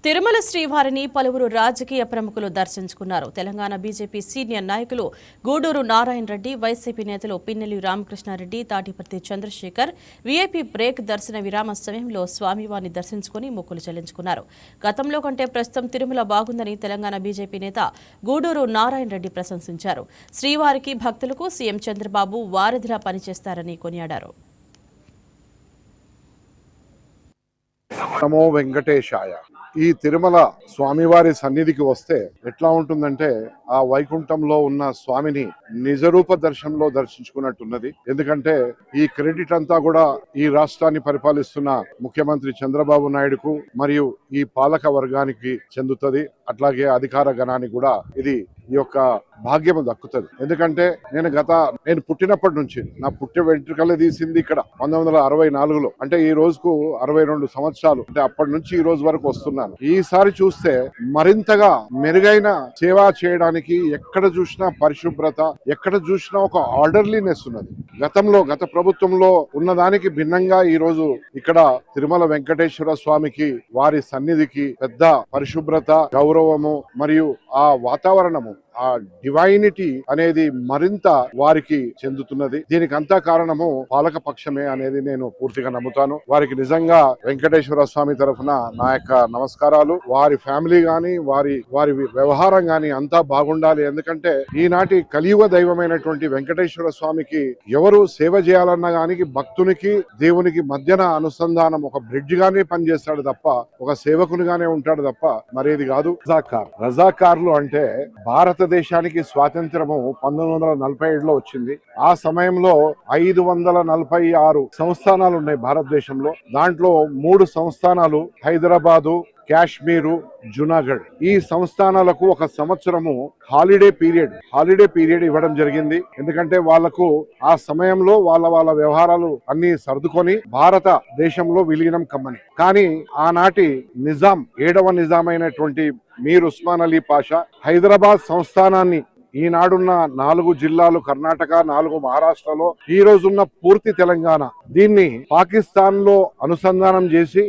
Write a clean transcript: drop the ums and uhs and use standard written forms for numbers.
తిరుమల శ్రీవారిని పలువురు రాజకీయ ప్రముఖులు దర్శించుకున్నారు. తెలంగాణ బీజేపీ సీనియర్ నాయకులు గూడూరు నారాయణ రెడ్డి, వైసీపీ నేతలు పిన్నెల్లి రామకృష్ణారెడ్డి, తాటిపర్తి చంద్రశేఖర్ వీఐపీ బ్రేక్ దర్శన విరామ సమయంలో స్వామివారిని దర్శించుకుని మొక్కులు చెల్లించుకున్నారు. గతంలో కంటే ప్రస్తుతం తిరుమల బాగుందని తెలంగాణ బీజేపీ నేత గూడూరు నారాయణ రెడ్డి ప్రశంసించారు. శ్రీవారికి భక్తులకు సీఎం చంద్రబాబు వారధిలా పనిచేస్తారని కొనియాడారు. నమో వెంకటేశాయ. ఈ తిరుమల స్వామివారి సన్నిధికి వస్తే ఎట్లా ఉంటుందంటే ఆ వైకుంఠంలో ఉన్న స్వామిని నిజరూప దర్శనంలో దర్శించుకున్నట్టున్నది. ఎందుకంటే ఈ క్రెడిట్ అంతా కూడా ఈ రాష్ట్రాన్ని పరిపాలిస్తున్న ముఖ్యమంత్రి చంద్రబాబు నాయుడుకు మరియు ఈ పాలక వర్గానికి చెందుతుంది. అట్లాగే అధికార గణానికి కూడా ఇది ఈ యొక్క భాగ్యము దక్కుతుంది. ఎందుకంటే నేను పుట్టినప్పటి నుంచి నా పుట్టే వెంట్రుకలే తీసింది ఇక్కడ 1964లో. అంటే ఈ రోజుకు 62 సంవత్సరాలు. అంటే అప్పటి నుంచి ఈ రోజు వరకు వస్తున్నాను. ఈసారి చూస్తే మరింతగా మెరుగైన సేవ చేయడానికి ఎక్కడ చూసినా పరిశుభ్రత, ఎక్కడ చూసినా ఒక ఆర్డర్లీనెస్ ఉన్నది. గత ప్రభుత్వంలో ఉన్నదానికి భిన్నంగా ఈ రోజు ఇక్కడ తిరుమల వెంకటేశ్వర స్వామికి వారి సన్నిధికి పెద్ద పరిశుభ్రత, గౌరవము మరియు ఆ వాతావరణము, ఆ డివైనిటీ అనేది మరింత వారికి చెందుతున్నది. దీనికి అంతా కారణము పాలక పక్షమే అనేది నేను పూర్తిగా నమ్ముతాను. వారికి నిజంగా వెంకటేశ్వర స్వామి తరఫున నా యొక్క నమస్కారాలు. వారి ఫ్యామిలీ గాని వారి వ్యవహారం గాని అంతా బాగుండాలి. ఎందుకంటే ఈనాటి కలియుగ దైవమైనటువంటి వెంకటేశ్వర స్వామికి ఎవరు సేవ చేయాలన్నా గానీ భక్తునికి దేవునికి మధ్యన అనుసంధానం ఒక బ్రిడ్జ్ గానే పనిచేస్తాడు తప్ప ఒక సేవకునిగానే ఉంటాడు తప్ప మరేది కాదు. రజాకార్లు అంటే భారతదేశానికి స్వాతంత్రము 1947లో వచ్చింది. ఆ సమయంలో 546 సంస్థానాలు ఉన్నాయి భారతదేశంలో. దాంట్లో 3 సంస్థానాలు హైదరాబాదు, కాశ్మీరు, జునాగఢ్. ఈ సంస్థానాలకు ఒక సంవత్సరము హాలిడే పీరియడ్ ఇవ్వడం జరిగింది. ఎందుకంటే వాళ్లకు ఆ సమయంలో వాళ్ళ వ్యవహారాలు అన్ని సర్దుకొని భారతదేశంలో విలీనం కమ్మని. కానీ ఆనాటి నిజాం, 7వ నిజాం అయినటువంటి మీర్ ఉస్మాన్ అలీ పాషా హైదరాబాద్ సంస్థానాన్ని, ఈనాడున్న 4 జిల్లాలు కర్ణాటక, 4 మహారాష్ట్రలో, ఈ రోజున్న పూర్తి తెలంగాణ, దీన్ని పాకిస్తాన్ లో అనుసంధానం చేసి